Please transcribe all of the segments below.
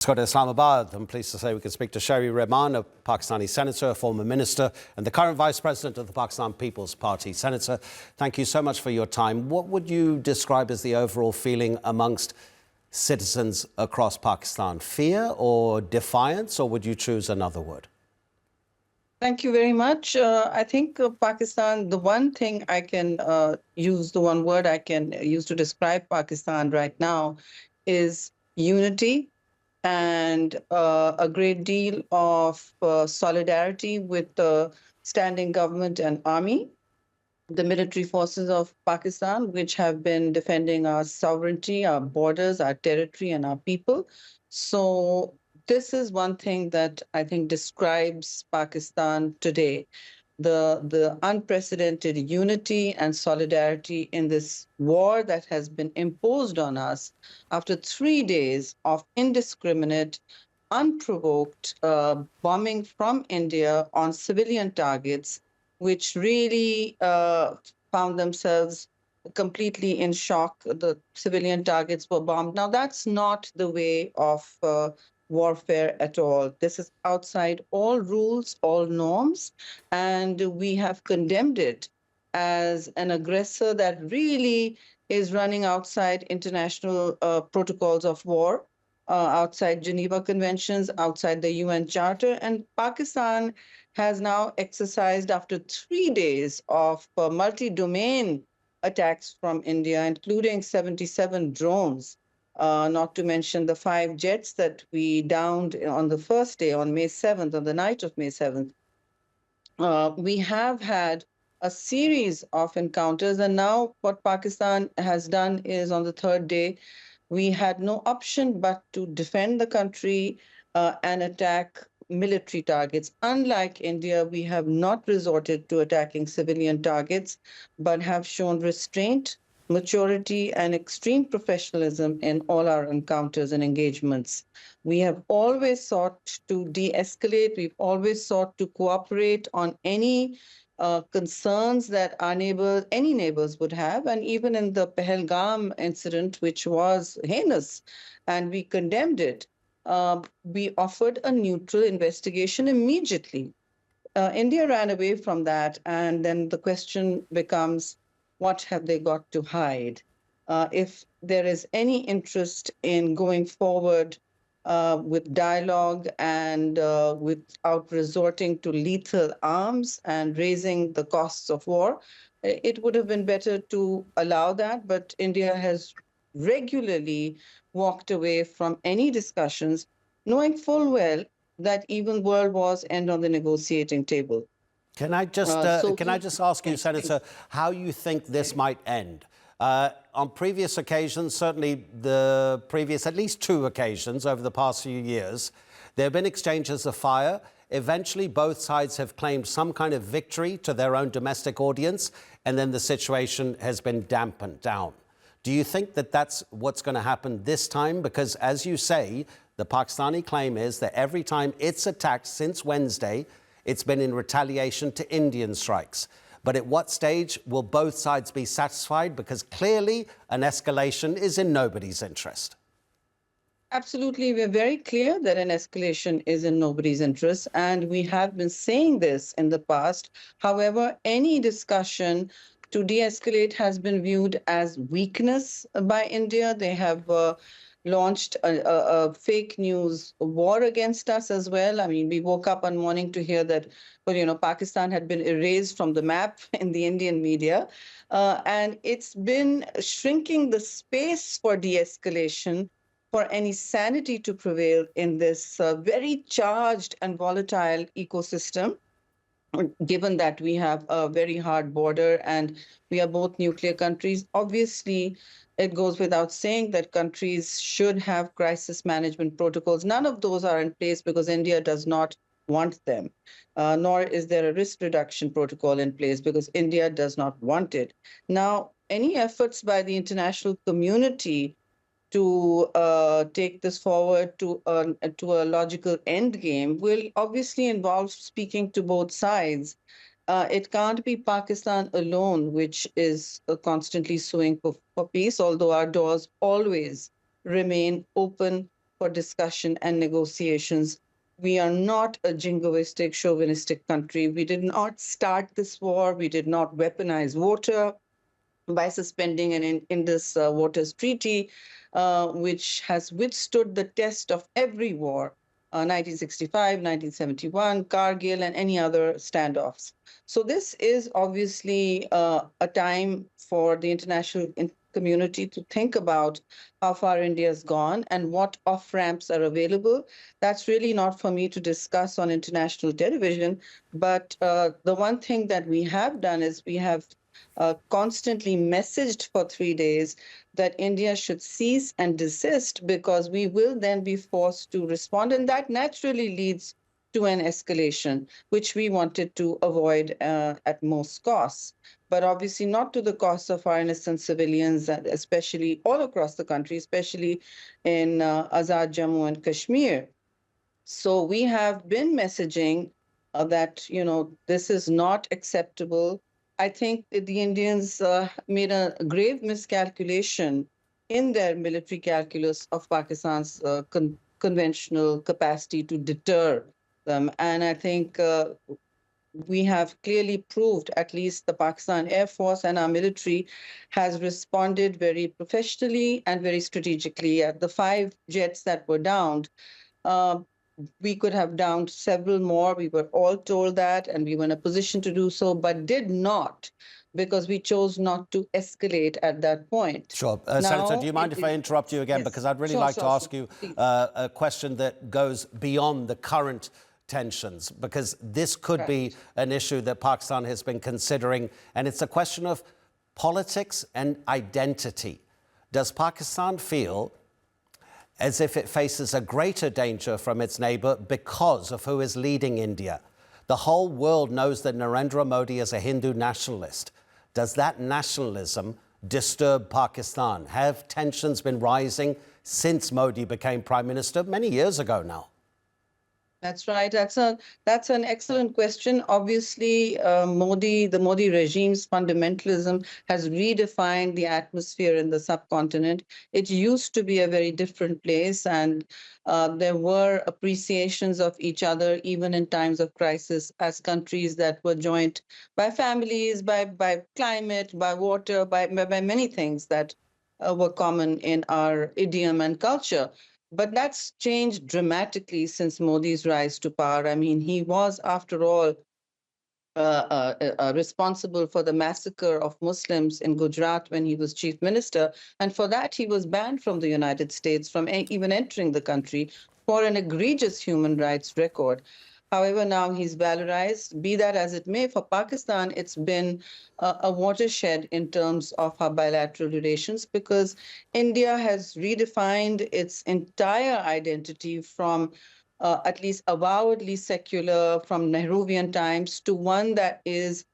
Let's go to Islamabad. I'm pleased to say we can speak to Sherry Rehman, a Pakistani senator, a former minister, and the current vice president of the Pakistan People's Party. Senator, thank you so much for your time. What would you describe as the overall feeling amongst citizens across Pakistan? Fear or defiance, or would you choose another word? Thank you very much. I think Pakistan, the one thing I can use, the one word I can use to describe Pakistan right now is unity and a great deal of solidarity with the standing government and army, the military forces of Pakistan, which have been defending our sovereignty, our borders, our territory, and our people. So this is one thing that I think describes Pakistan today. The unprecedented unity and solidarity in this war that has been imposed on us after 3 days of indiscriminate, unprovoked bombing from India on civilian targets, which really found themselves completely in shock. The civilian targets were bombed. Now, that's not the way of warfare at all. This is outside all rules, all norms, and we have condemned it as an aggressor that really is running outside international protocols of war, outside Geneva Conventions, outside the UN Charter. And Pakistan has now exercised, after 3 days of multi-domain attacks from India, including 77 drones, not to mention the 5 jets that we downed on the first day, on May 7th, on the night of May 7th. We have had a series of encounters, and now what Pakistan has done is, on the 3rd day, we had no option but to defend the country and attack military targets. Unlike India, we have not resorted to attacking civilian targets, but have shown restraint, maturity, and extreme professionalism in all our encounters and engagements. We have always sought to de-escalate. We've always sought to cooperate on any concerns that our neighbors, any neighbors would have. And even in the Pahalgam incident, which was heinous, and we condemned it, we offered a neutral investigation immediately. India ran away from that, and then the question becomes, what have they got to hide? If there is any interest in going forward with dialogue and without resorting to lethal arms and raising the costs of war, it would have been better to allow that. But India has regularly walked away from any discussions, knowing full well that even world wars end on the negotiating table. Can I just ask you, Senator, how you think this might end? On previous occasions, certainly the previous at least 2 occasions over the past few years, there have been exchanges of fire. Eventually, both sides have claimed some kind of victory to their own domestic audience, and then the situation has been dampened down. Do you think that that's what's going to happen this time? Because, as you say, the Pakistani claim is that every time it's attacked since Wednesday, it's been in retaliation to Indian strikes. But at what stage will both sides be satisfied? Because clearly an escalation is in nobody's interest. Absolutely. We're very clear that an escalation is in nobody's interest, and we have been saying this in the past. However, any discussion to de-escalate has been viewed as weakness by India. They have launched a fake news war against us as well. I mean, we woke up one morning to hear that, well, Pakistan had been erased from the map in the Indian media. And it's been shrinking the space for de-escalation, for any sanity to prevail in this very charged and volatile ecosystem, given that we have a very hard border and we are both nuclear countries. Obviously, it goes without saying that countries should have crisis management protocols. None of those are in place because India does not want them, nor is there a risk reduction protocol in place because India does not want it. Now, any efforts by the international community to take this forward to a logical end game will obviously involve speaking to both sides. It can't be Pakistan alone, which is constantly suing for peace, although our doors always remain open for discussion and negotiations. We are not a jingoistic, chauvinistic country. We did not start this war. We did not weaponize water by suspending an Indus Waters Treaty, which has withstood the test of every war, 1965, 1971, Kargil, and any other standoffs. So this is obviously a time for the international community to think about how far India has gone and what off-ramps are available. That's really not for me to discuss on international television, but the one thing that we have done is we have constantly messaged for 3 days that India should cease and desist because we will then be forced to respond. And that naturally leads to an escalation, which we wanted to avoid at most costs. But obviously not to the cost of our innocent civilians, especially all across the country, especially in Azad Jammu and Kashmir. So we have been messaging that, this is not acceptable. I think the Indians made a grave miscalculation in their military calculus of Pakistan's conventional capacity to deter them. And I think we have clearly proved, at least the Pakistan Air Force and our military has responded very professionally and very strategically. At the 5 jets that were downed, uh, we could have downed several more. We were all told that, and we were in a position to do so, but did not because we chose not to escalate at that point. Sure. Senator, do you mind if I interrupt you again? Yes. Because I'd really Sure, like to sure, ask sure. you Please. a question that goes beyond the current tensions, because this could be an issue that Pakistan has been considering, and it's a question of politics and identity. Does Pakistan feel as if it faces a greater danger from its neighbor because of who is leading India? The whole world knows that Narendra Modi is a Hindu nationalist. Does that nationalism disturb Pakistan? Have tensions been rising since Modi became prime minister many years ago now? That's right. That's an excellent question. Obviously, the Modi regime's fundamentalism has redefined the atmosphere in the subcontinent. It used to be a very different place, and there were appreciations of each other even in times of crisis as countries that were joined by families, by climate, by water, by many things that were common in our idiom and culture. But that's changed dramatically since Modi's rise to power. I mean, he was, after all, responsible for the massacre of Muslims in Gujarat when he was chief minister. And for that, he was banned from the United States from even entering the country for an egregious human rights record. However, now he's valorized. Be that as it may, for Pakistan, it's been a watershed in terms of our bilateral relations because India has redefined its entire identity from at least avowedly secular from Nehruvian times to one that is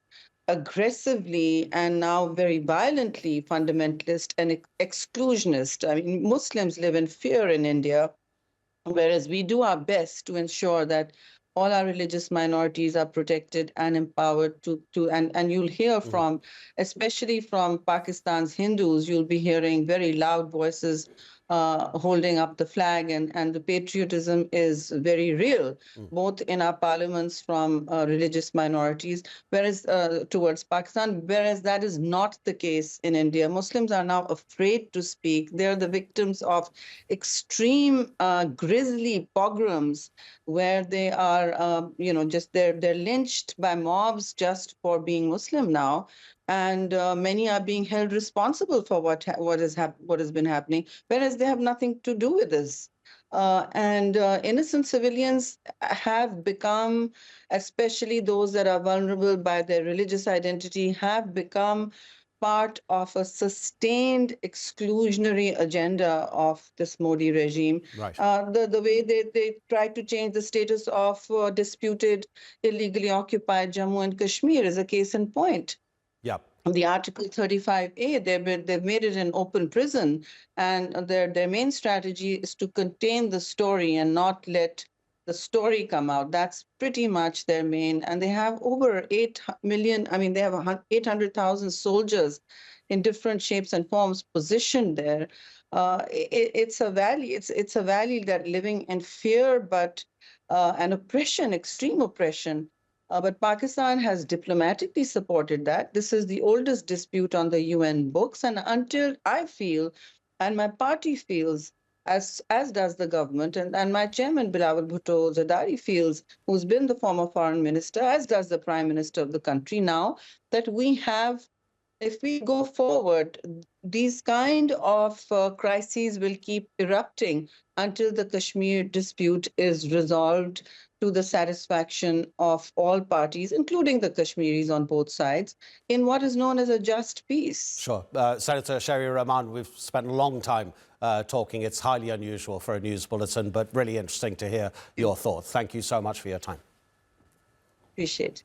aggressively and now very violently fundamentalist and exclusionist. I mean, Muslims live in fear in India, whereas we do our best to ensure that all our religious minorities are protected and empowered and you'll hear from, especially from Pakistan's Hindus, you'll be hearing very loud voices holding up the flag, and the patriotism is very real, both in our parliaments from religious minorities, whereas towards Pakistan, whereas that is not the case in India. Muslims are now afraid to speak. They're the victims of extreme, grisly pogroms where they are, just they're lynched by mobs just for being Muslim now, and many are being held responsible for what has been happening, whereas they have nothing to do with this. And innocent civilians have become, especially those that are vulnerable by their religious identity, have become part of a sustained exclusionary agenda of this Modi regime. Right. The way they tried to change the status of disputed, illegally occupied Jammu and Kashmir is a case in point. Yeah. The Article 35A, they've made it an open prison, and their main strategy is to contain the story and not let the story come out. That's pretty much their main, and they have over 8 million, I mean, they have 800,000 soldiers in different shapes and forms positioned there. It's a valley, it's a valley that living in fear, but and oppression, extreme oppression. But Pakistan has diplomatically supported that. This is the oldest dispute on the UN books, and until I feel, and my party feels, as does the government, and my chairman Bilawal Bhutto Zardari feels, who's been the former foreign minister, as does the prime minister of the country now, that we have, if we go forward, these kind of crises will keep erupting until the Kashmir dispute is resolved to the satisfaction of all parties, including the Kashmiris on both sides, in what is known as a just peace. Sure. Senator Sherry Rahman, we've spent a long time talking. It's highly unusual for a news bulletin, but really interesting to hear your thoughts. Thank you so much for your time. Appreciate it.